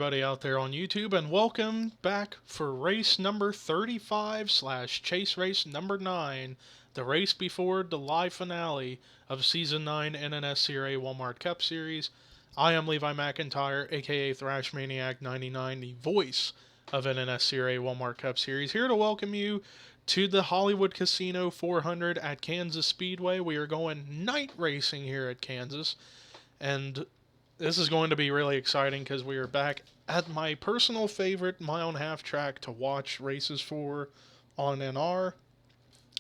everybody out there on YouTube, and welcome back for race number 35 / chase race number 9, the race before the live finale of Season 9 NNSCRA Walmart Cup Series. I am Levi McIntyre, a.k.a. Thrash Maniac 99, the voice of NNSCRA Walmart Cup Series, here to welcome you to the Hollywood Casino 400 at Kansas Speedway. We are going night racing here at Kansas, and this is going to be really exciting because we are back at my personal favorite mile and a half track to watch races for on NR.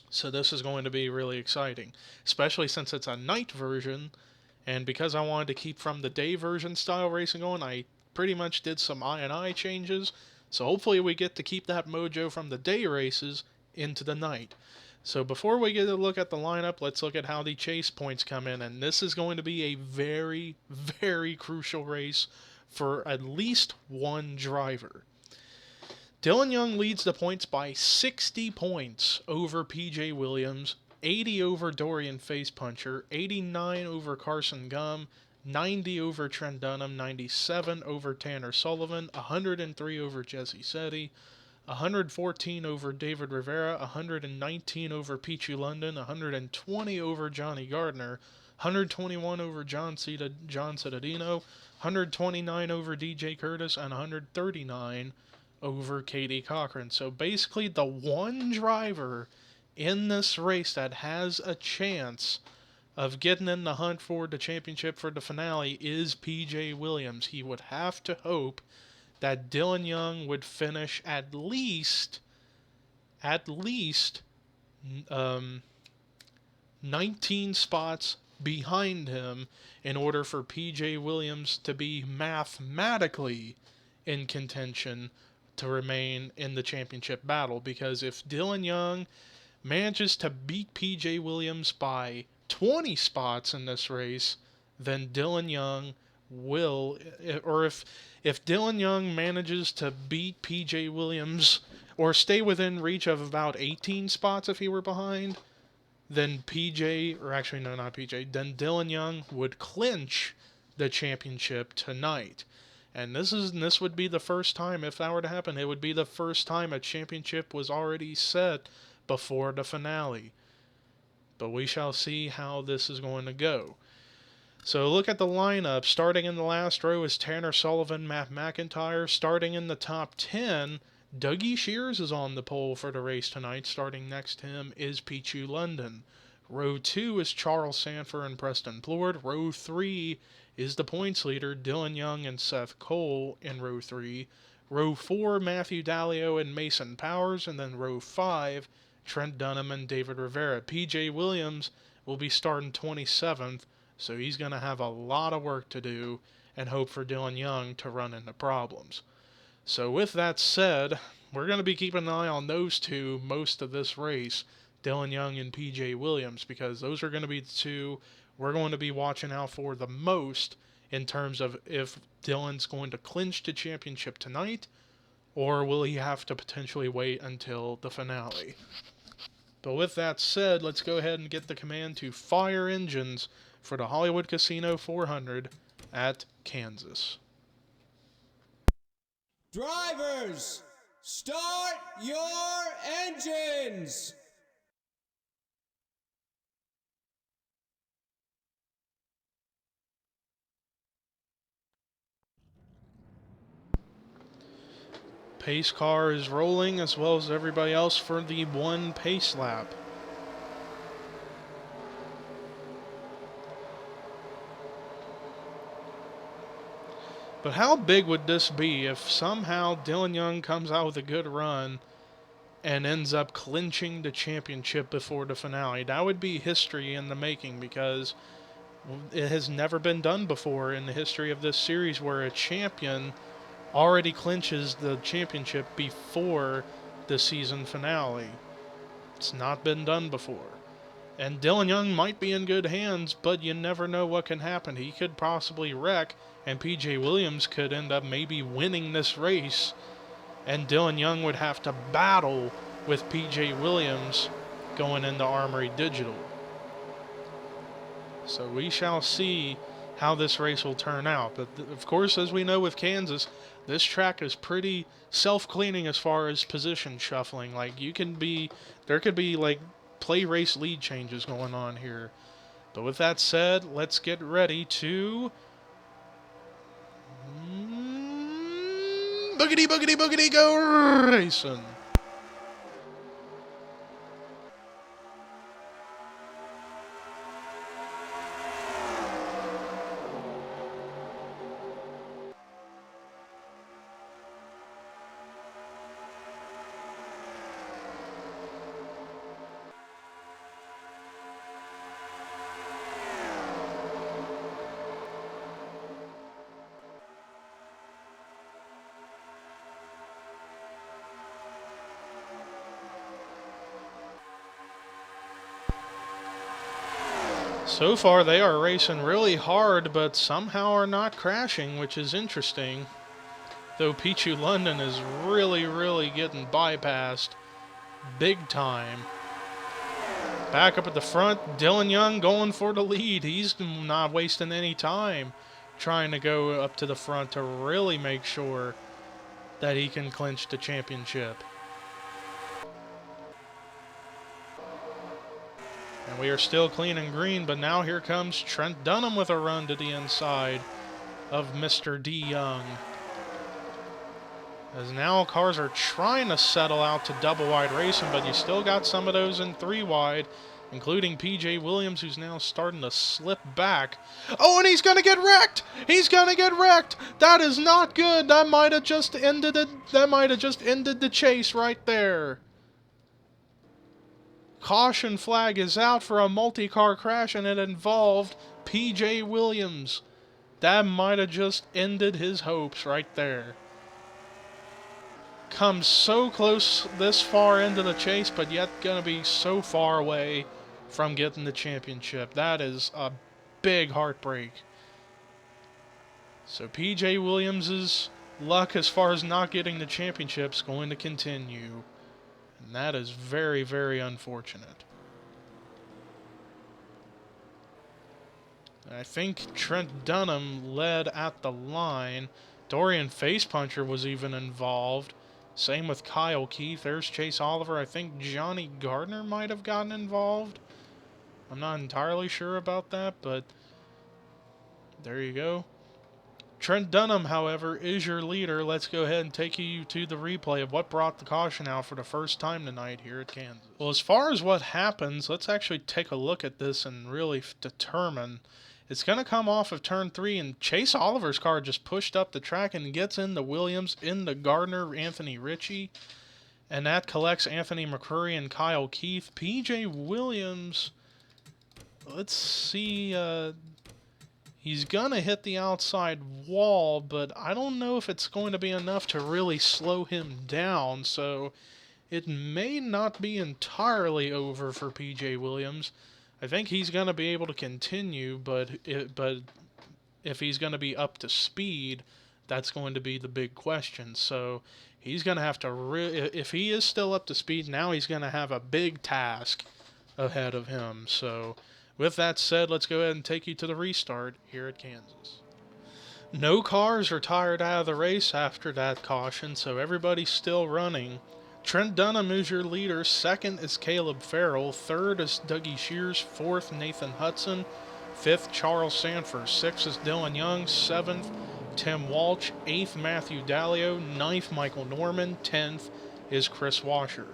So this is going to be really exciting, especially since it's a night version. And because I wanted to keep from the day version style racing going, I pretty much did some I changes. So hopefully we get to keep that mojo from the day races into the night. So before we get a look at the lineup, let's look at how the chase points come in. And this is going to be a very, very crucial race for at least one driver. Dylan Young leads the points by 60 points over PJ Williams, 80 over Dorian Facepuncher, 89 over Carson Gum, 90 over Trent Dunham, 97 over Tanner Sullivan, 103 over Jesse Setti, 114 over David Rivera, 119 over Pichu London, 120 over Johnny Gardner, 121 over John Cittadino, 129 over DJ Curtis, and 139 over Katie Cochran. So basically the one driver in this race that has a chance of getting in the hunt for the championship for the finale is PJ Williams. He would have to hope that Dylan Young would finish at least 19 spots behind him in order for PJ Williams to be mathematically in contention to remain in the championship battle. Because if Dylan Young manages to beat PJ Williams by 20 spots in this race, then Dylan Young will, or if Dylan Young manages to beat PJ Williams or stay within reach of about 18 spots if he were behind, then PJ, or actually no, not PJ, then Dylan Young would clinch the championship tonight. And this would be the first time, if that were to happen, it would be the first time a championship was already set before the finale. But we shall see how this is going to go. So look at the lineup. Starting in the last row is Tanner Sullivan, Matt McIntyre. Starting in the top 10, Dougie Shears is on the pole for the race tonight. Starting next to him is Pichu London. Row 2 is Charles Sanford and Preston Plord. Row 3 is the points leader, Dylan Young and Seth Cole in row 3. Row 4, Matthew Dalio and Mason Powers. And then row 5, Trent Dunham and David Rivera. PJ Williams will be starting 27th. So he's going to have a lot of work to do and hope for Dylan Young to run into problems. So with that said, we're going to be keeping an eye on those two most of this race, Dylan Young and PJ Williams, because those are going to be the two we're going to be watching out for the most in terms of if Dylan's going to clinch the championship tonight or will he have to potentially wait until the finale. But with that said, let's go ahead and get the command to fire engines for the Hollywood Casino 400 at Kansas. Drivers, start your engines! Pace car is rolling as well as everybody else for the one pace lap. But how big would this be if somehow Dylan Young comes out with a good run and ends up clinching the championship before the finale? That would be history in the making, because it has never been done before in the history of this series where a champion already clinches the championship before the season finale. It's not been done before. And Dylan Young might be in good hands, but you never know what can happen. He could possibly wreck, and PJ Williams could end up maybe winning this race, and Dylan Young would have to battle with PJ Williams going into Armory Digital. So we shall see how this race will turn out. But of course, as we know with Kansas, This track is pretty self-cleaning as far as position shuffling. Like, there could be like play race lead changes going on here. But with that said, let's get ready to boogity boogity boogity go racing. So far, they are racing really hard, but somehow are not crashing, which is interesting. Though Pichu London is really, really getting bypassed big time. Back up at the front, Dylan Young going for the lead. He's not wasting any time trying to go up to the front to really make sure that he can clinch the championship. And we are still clean and green, but now here comes Trent Dunham with a run to the inside of Mr. D. Young. As now cars are trying to settle out to double wide racing, but you still got some of those in 3 wide, including P.J. Williams, who's now starting to slip back. Oh, and he's going to get wrecked! He's going to get wrecked! That is not good! That might have just ended it. That might have just ended the chase right there. Caution flag is out for a multi-car crash, and it involved P.J. Williams. That might have just ended his hopes right there. Comes so close this far into the chase, but yet going to be so far away from getting the championship. That is a big heartbreak. So P.J. Williams' luck as far as not getting the championship is going to continue. And that is very, very unfortunate. I think Trent Dunham led at the line. Dorian Facepuncher was even involved. Same with Kyle Keith. There's Chase Oliver. I think Johnny Gardner might have gotten involved. I'm not entirely sure about that, but there you go. Trent Dunham, however, is your leader. Let's go ahead and take you to the replay of what brought the caution out for the first time tonight here at Kansas. Well, as far as what happens, let's actually take a look at this and really determine. It's going to come off of turn 3, and Chase Oliver's car just pushed up the track and gets into Williams, into Gardner, Anthony Ritchie, and that collects Anthony McCurry and Kyle Keith. P.J. Williams, let's see, he's going to hit the outside wall, but I don't know if it's going to be enough to really slow him down, so it may not be entirely over for P.J. Williams. I think he's going to be able to continue, but if he's going to be up to speed, that's going to be the big question. So he's going to have to, if he is still up to speed, now he's going to have a big task ahead of him. So with that said, let's go ahead and take you to the restart here at Kansas. No cars are tired out of the race after that caution, so everybody's still running. Trent Dunham is your leader. Second is Caleb Farrell. Third is Dougie Shears. Fourth, Nathan Hudson. Fifth, Charles Sanford. Sixth is Dylan Young. Seventh, Tim Walsh. Eighth, Matthew Dallio. Ninth, Michael Norman. 10th is Chris Washer.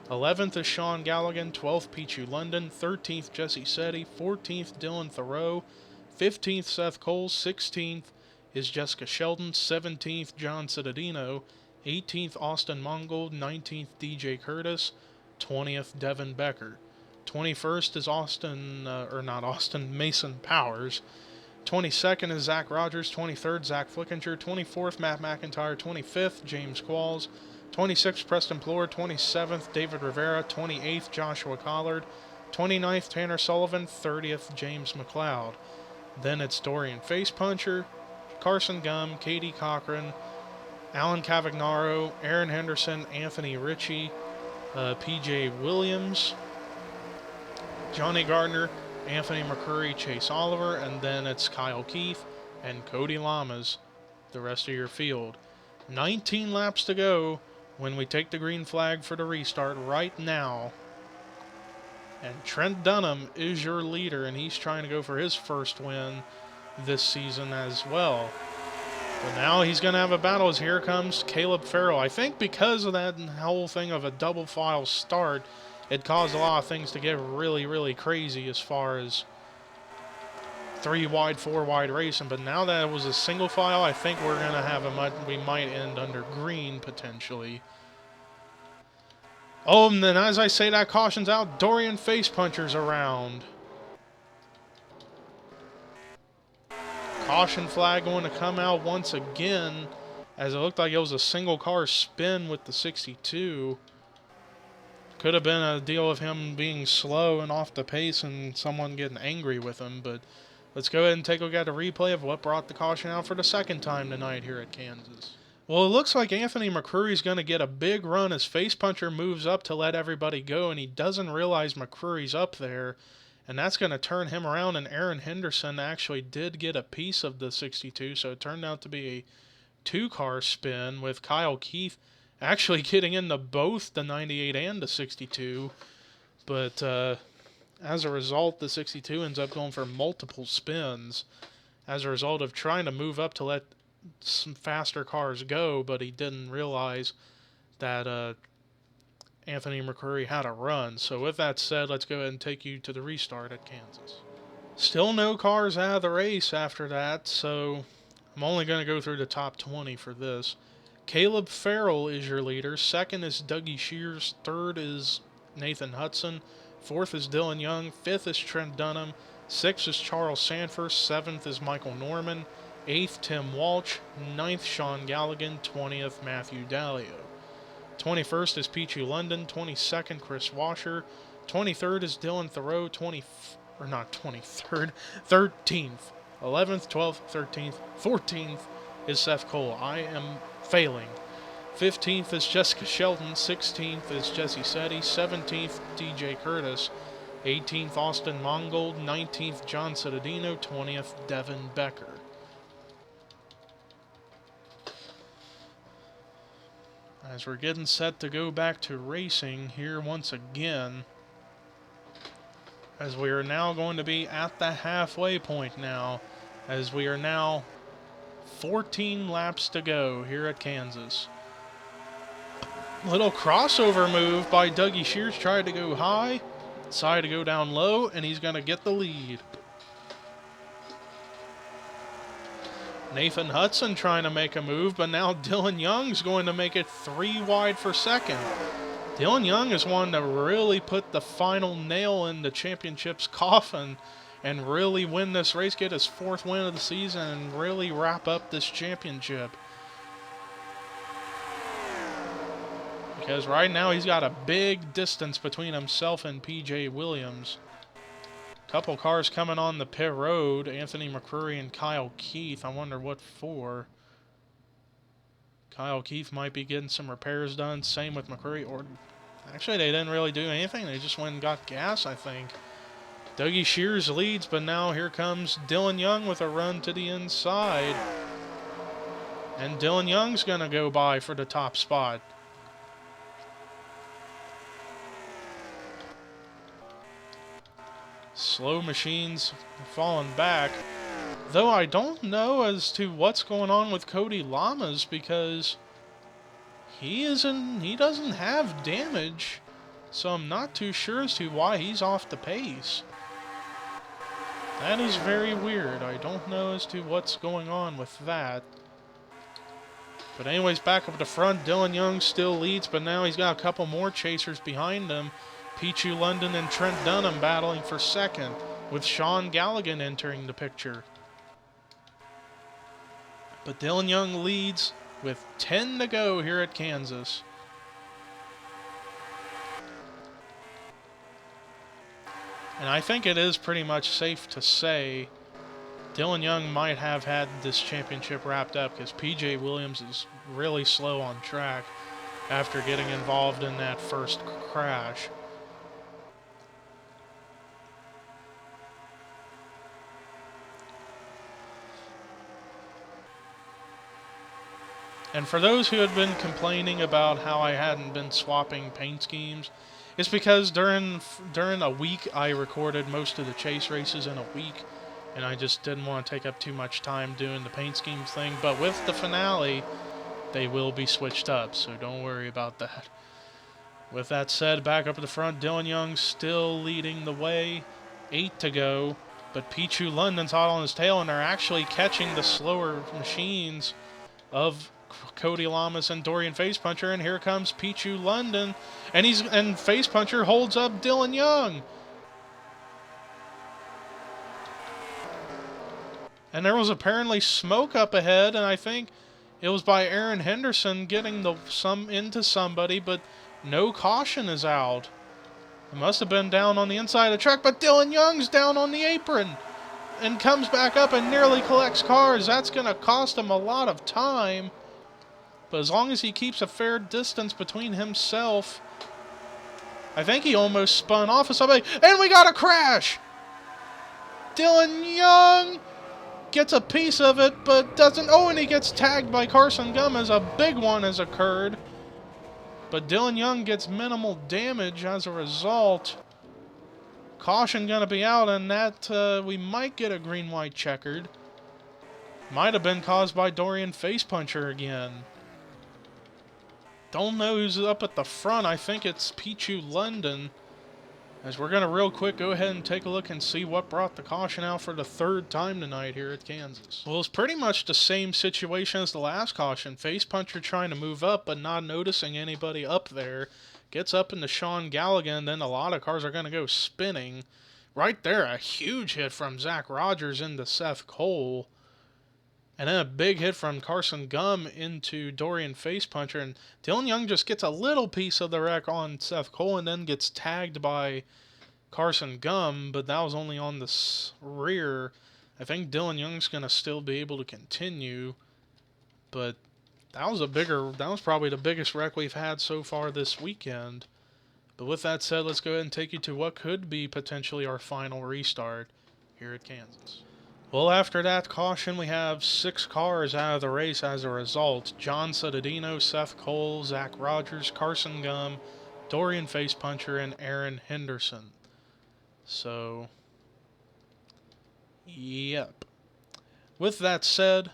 11th is Sean Galligan. 12th, Pichu London. 13th, Jesse Setti. 14th, Dylan Thoreau. 15th, Seth Cole. 16th is Jessica Sheldon. 17th, John Cittadino. 18th, Austin Mongold. 19th, DJ Curtis. 20th, Devin Becker. 21st is Mason Powers. 22nd is Zach Rogers. 23rd, Zach Flickinger. 24th, Matt McIntyre. 25th, James Qualls. 26th, Preston Plore. 27th, David Rivera. 28th, Joshua Collard. 29th, Tanner Sullivan. 30th, James McLeod. Then it's Dorian Facepuncher, Carson Gum, Katie Cochran, Alan Cavagnaro, Aaron Henderson, Anthony Ritchie, P.J. Williams, Johnny Gardner, Anthony McCurry, Chase Oliver, and then it's Kyle Keith and Cody Lamas, the rest of your field. 19 laps to go when we take the green flag for the restart right now. And Trent Dunham is your leader, and he's trying to go for his first win this season as well. But now he's going to have a battle as here comes Caleb Farrell. I think because of that whole thing of a double file start, it caused a lot of things to get really, really crazy as far as 3 wide, 4 wide racing. But now that it was a single file, I think we're going to have we might end under green potentially. Oh, and then as I say that, caution's out. Dorian Face Puncher's around. Caution flag going to come out once again, as it looked like it was a single car spin with the 62. Could have been a deal of him being slow and off the pace and someone getting angry with him, but let's go ahead and take a look at a replay of what brought the caution out for the second time tonight here at Kansas. Well, it looks like Anthony McCreary's going to get a big run as Face Puncher moves up to let everybody go, and he doesn't realize McCreary's up there. And that's going to turn him around, and Aaron Henderson actually did get a piece of the 62, so it turned out to be a 2-car spin with Kyle Keith actually getting into both the 98 and the 62. But as a result, the 62 ends up going for multiple spins as a result of trying to move up to let some faster cars go, but he didn't realize that Anthony McCreary had a run. So with that said, let's go ahead and take you to the restart at Kansas. Still no cars out of the race after that, so I'm only going to go through the top 20 for this. Caleb Farrell is your leader. Second is Dougie Shears. Third is Nathan Hudson. Fourth is Dylan Young. Fifth is Trent Dunham. Sixth is Charles Sanford. Seventh is Michael Norman. Eighth, Tim Walsh. Ninth, Sean Galligan. 20th, Matthew Dallio. 21st is Pichu London. 22nd, Chris Washer. 23rd is Dylan Thoreau. 13th. 11th, 12th, 13th, 14th is Seth Cole. I am failing. 15th is Jessica Shelton. 16th is Jesse Setti. 17th, DJ Curtis. 18th, Austin Mongold. 19th, John Cittadino. 20th, Devin Becker. As we're getting set to go back to racing here once again, as we are now going to be at the halfway point now, as we are now 14 laps to go here at Kansas. Little crossover move by Dougie Shears, tried to go high, decided to go down low, and he's going to get the lead. Nathan Hudson trying to make a move, but now Dylan Young's going to make it 3 wide for second. Dylan Young is one to really put the final nail in the championship's coffin and really win this race, get his 4th win of the season, and really wrap up this championship. Because right now he's got a big distance between himself and PJ Williams. Couple cars coming on the pit road, Anthony McCreary and Kyle Keith. I wonder what for. Kyle Keith might be getting some repairs done. Same with McCreary. Or actually, they didn't really do anything. They just went and got gas, I think. Dougie Shears leads, but now here comes Dylan Young with a run to the inside. And Dylan Young's going to go by for the top spot. Slow machines falling back. Though I don't know as to what's going on with Cody Lamas, because he doesn't have damage. So I'm not too sure as to why he's off the pace. That is very weird. I don't know as to what's going on with that. But anyways, back up the front, Dylan Young still leads, but now he's got a couple more chasers behind him. Pichu London and Trent Dunham battling for second, with Sean Galligan entering the picture. But Dylan Young leads with 10 to go here at Kansas. And I think it is pretty much safe to say Dylan Young might have had this championship wrapped up, because PJ Williams is really slow on track after getting involved in that first crash. And for those who had been complaining about how I hadn't been swapping paint schemes, it's because during a week I recorded most of the chase races in a week, and I just didn't want to take up too much time doing the paint schemes thing. But with the finale, they will be switched up, so don't worry about that. With that said, back up at the front, Dylan Young still leading the way. 8 to go, but Pichu London's hot on his tail, and they're actually catching the slower machines of Cody Lamas and Dorian Facepuncher, and here comes Pichu London, and Facepuncher holds up Dylan Young. And there was apparently smoke up ahead, and I think it was by Aaron Henderson getting into somebody, but no caution is out. It must have been down on the inside of the track, but Dylan Young's down on the apron and comes back up and nearly collects cars. That's going to cost him a lot of time. But as long as he keeps a fair distance between himself, I think he almost spun off of somebody. And we got a crash! Dylan Young gets a piece of it, but doesn't. Oh, and he gets tagged by Carson Gum as a big one has occurred. But Dylan Young gets minimal damage as a result. Caution going to be out, and that we might get a green-white checkered. Might have been caused by Dorian Facepuncher again. Don't know who's up at the front. I think it's Pichu London. As we're going to real quick go ahead and take a look and see what brought the caution out for the third time tonight here at Kansas. Well, it's pretty much the same situation as the last caution. Facepuncher trying to move up but not noticing anybody up there. Gets up into Sean Galligan, then a lot of cars are going to go spinning. Right there, a huge hit from Zach Rogers into Seth Cole. And then a big hit from Carson Gum into Dorian Facepuncher. And Dylan Young just gets a little piece of the wreck on Seth Cole and then gets tagged by Carson Gum, but that was only on the rear. I think Dylan Young's going to still be able to continue, but that was probably the biggest wreck we've had so far this weekend. But with that said, let's go ahead and take you to what could be potentially our final restart here at Kansas. Well, after that caution, we have 6 cars out of the race as a result. John Cittadino, Seth Cole, Zach Rogers, Carson Gum, Dorian Facepuncher, and Aaron Henderson. So, yep. With that said,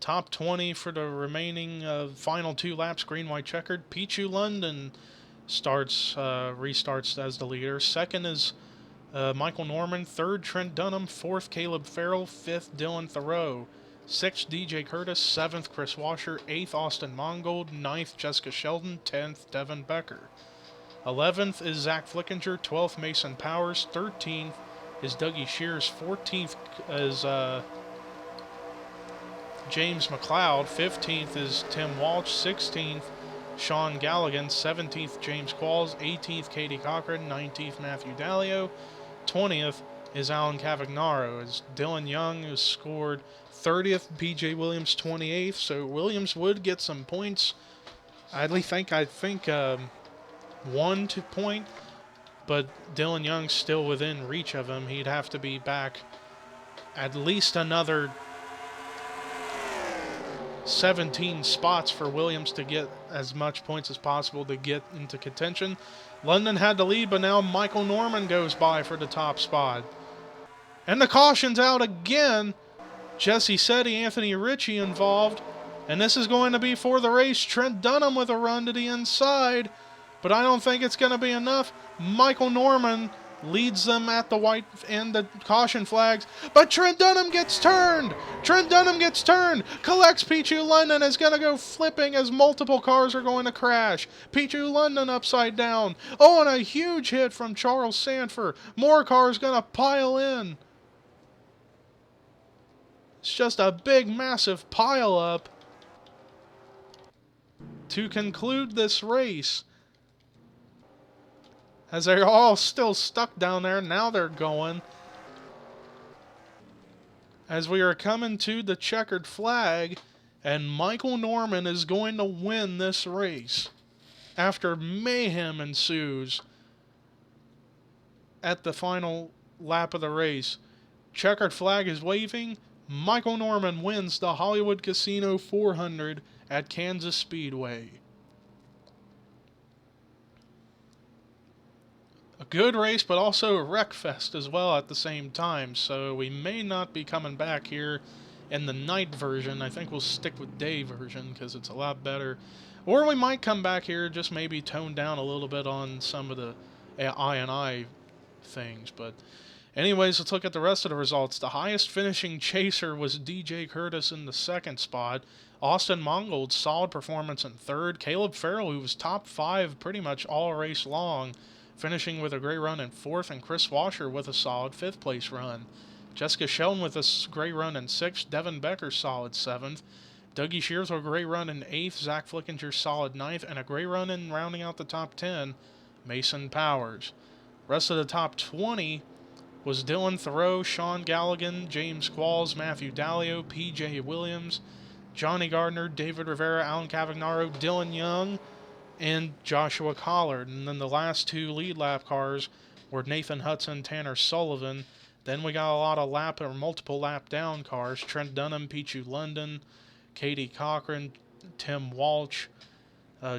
top 20 for the remaining final 2 laps, green, white, checkered. Pichu London restarts as the leader. Second is Michael Norman. Third, Trent Dunham. Fourth, Caleb Farrell. Fifth, Dylan Thoreau. Sixth, DJ Curtis. Seventh, Chris Washer. Eighth, Austin Mongold. Ninth, Jessica Sheldon. 10th, Devin Becker. 11th is Zach Flickinger. 12th, Mason Powers. 13th is Dougie Shears. 14th is James McLeod. 15th is Tim Walsh. 16th, Sean Galligan. 17th, James Qualls. 18th, Katie Cochran. 19th, Matthew Dalio. 20th is Alan Cavagnaro. As Dylan Young has scored 30th, BJ Williams 28th. So Williams would get some points. I think 1 point, but Dylan Young's still within reach of him. He'd have to be back at least another 17 spots for Williams to get as much points as possible to get into contention. London had the lead, but now Michael Norman goes by for the top spot. And the caution's out again. Jesse Setti, Anthony Ritchie involved. And this is going to be for the race. Trent Dunham with a run to the inside. But I don't think it's going to be enough. Michael Norman leads them at the white and the caution flags. But Trent Dunham gets turned. Trent Dunham gets turned. Collects Pichu London. Is going to go flipping as multiple cars are going to crash. Pichu London upside down. Oh, and a huge hit from Charles Sanford. More cars going to pile in. It's just a big, massive pile up to conclude this race. As they're all still stuck down there, now they're going. As we are coming to the checkered flag, and Michael Norman is going to win this race after mayhem ensues at the final lap of the race. Checkered flag is waving. Michael Norman wins the Hollywood Casino 400 at Kansas Speedway. A good race, but also a wreck fest as well at the same time, so we may not be coming back here in the night version. I think we'll stick with day version because it's a lot better. Or we might come back here, just maybe tone down a little bit on some of the I things. But anyways, let's look at the rest of the results. The highest finishing chaser was DJ Curtis in the second spot. Austin Mongold's solid performance in third. Caleb Farrell, who was top 5 pretty much all race long, finishing with a great run in fourth, and Chris Washer with a solid 5th place run. Jessica Sheldon with a great run in 6th. Devin Becker solid 7th. Dougie Shears with a great run in 8th. Zach Flickinger solid 9th. And a great run in rounding out the top 10, Mason Powers. Rest of the top 20 was Dylan Thoreau, Sean Galligan, James Qualls, Matthew Dalio, P.J. Williams, Johnny Gardner, David Rivera, Alan Cavagnaro, Dylan Young, and Joshua Collard. And then the last 2 lead lap cars were Nathan Hudson, Tanner Sullivan. Then we got a lot of multiple lap down cars. Trent Dunham, Pichu London, Katie Cochran, Tim Walsh,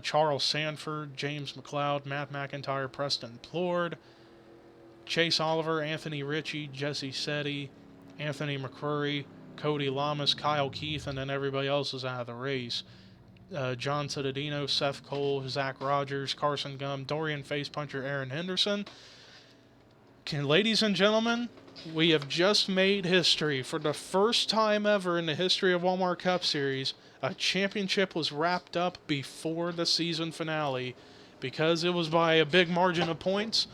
Charles Sanford, James McLeod, Matt McIntyre, Preston Plord, Chase Oliver, Anthony Ritchie, Jesse Setti, Anthony McCrory, Cody Lamas, Kyle Keith, and then everybody else is out of the race. John Cittadino, Seth Cole, Zach Rogers, Carson Gum, Dorian Facepuncher, Aaron Henderson. Ladies and gentlemen, we have just made history. For the first time ever in the history of Walmart Cup Series, a championship was wrapped up before the season finale. Because it was by a big margin of points,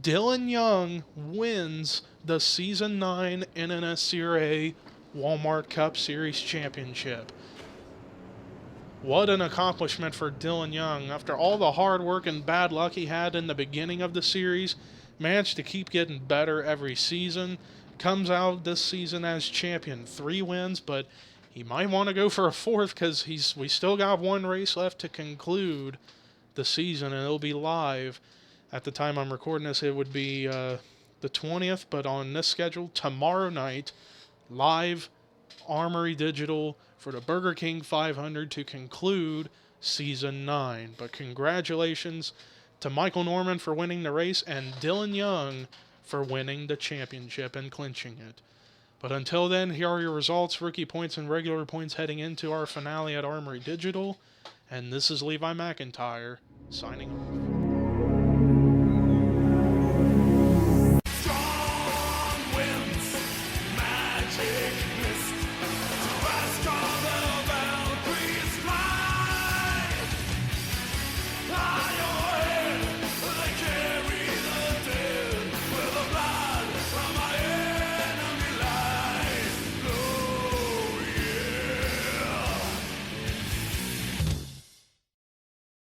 Dylan Young wins the Season 9 NNSCRA Walmart Cup Series Championship. What an accomplishment for Dylan Young. After all the hard work and bad luck he had in the beginning of the series, managed to keep getting better every season. Comes out this season as champion. 3 wins, but he might want to go for a 4th because we still got 1 race left to conclude the season, and it'll be live. At the time I'm recording this, it would be the 20th, but on this schedule, tomorrow night, live Armory Digital for the Burger King 500 to conclude Season 9. But congratulations to Michael Norman for winning the race and Dylan Young for winning the championship and clinching it. But until then, here are your results, rookie points and regular points heading into our finale at Armory Digital. And this is Levi McIntyre signing off.